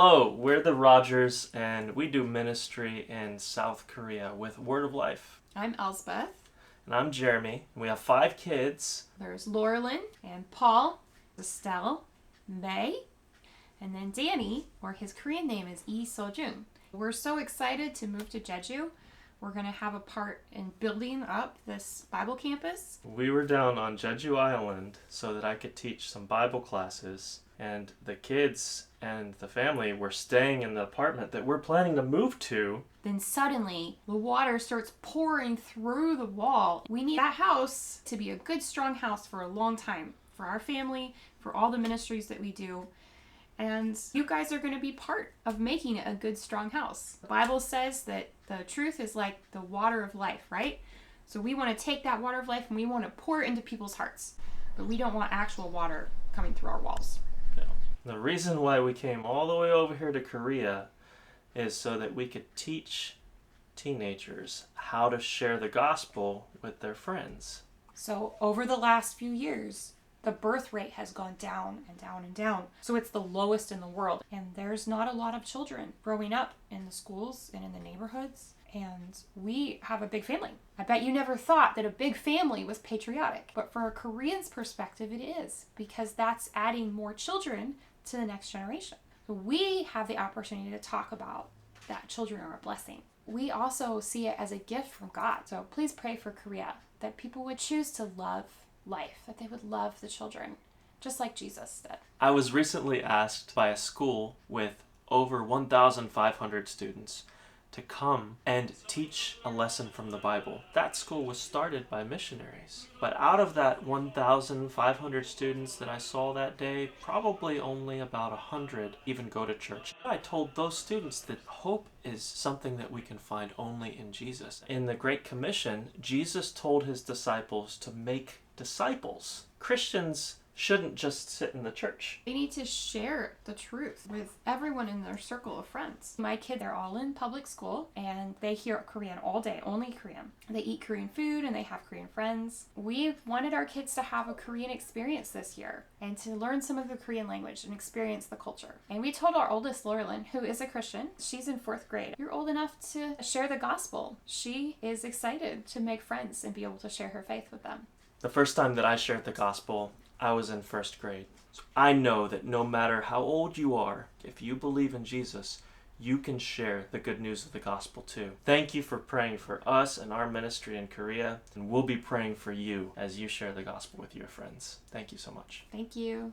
Hello, we're the Rodgers, and we do ministry in South Korea with Word of Life. I'm Elsbeth. And I'm Jeremy, and we have 5 kids. There's Laurelyn and Paul, Estelle, May, and then Danny, or his Korean name is Lee Sojun. We're so excited to move to Jeju. We're going to have a part in building up this Bible campus. We were down on Jeju Island so that I could teach some Bible classes, and the kids and the family were staying in the apartment that we're planning to move to. Then suddenly, the water starts pouring through the wall. We need that house to be a good, strong house for a long time, for our family, for all the ministries that we do. And you guys are going to be part of making it a good, strong house. The Bible says that the truth is like the water of life, right? So we want to take that water of life and we want to pour it into people's hearts. But we don't want actual water coming through our walls. No. The reason why we came all the way over here to Korea is so that we could teach teenagers how to share the gospel with their friends. So over the last few years, the birth rate has gone down and down and down. So it's the lowest in the world. And there's not a lot of children growing up in the schools and in the neighborhoods. And we have a big family. I bet you never thought that a big family was patriotic. But for a Korean's perspective, it is. Because that's adding more children to the next generation. So we have the opportunity to talk about that children are a blessing. We also see it as a gift from God. So please pray for Korea, that people would choose to love life, that they would love the children, just like Jesus did. I was recently asked by a school with over 1,500 students to come and teach a lesson from the Bible. That school was started by missionaries. But out of that 1,500 students that I saw that day, probably only about 100 even go to church. I told those students that hope is something that we can find only in Jesus. In the Great Commission, Jesus told his disciples to make disciples. Christians shouldn't just sit in the church. They need to share the truth with everyone in their circle of friends. My kids, they're all in public school and they hear Korean all day, only Korean. They eat Korean food and they have Korean friends. We wanted our kids to have a Korean experience this year and to learn some of the Korean language and experience the culture. And we told our oldest, Laurelyn, who is a Christian, she's in 4th grade, you're old enough to share the gospel. She is excited to make friends and be able to share her faith with them. The first time that I shared the gospel, I was in 1st grade. So I know that no matter how old you are, if you believe in Jesus, you can share the good news of the gospel too. Thank you for praying for us and our ministry in Korea, and we'll be praying for you as you share the gospel with your friends. Thank you so much. Thank you.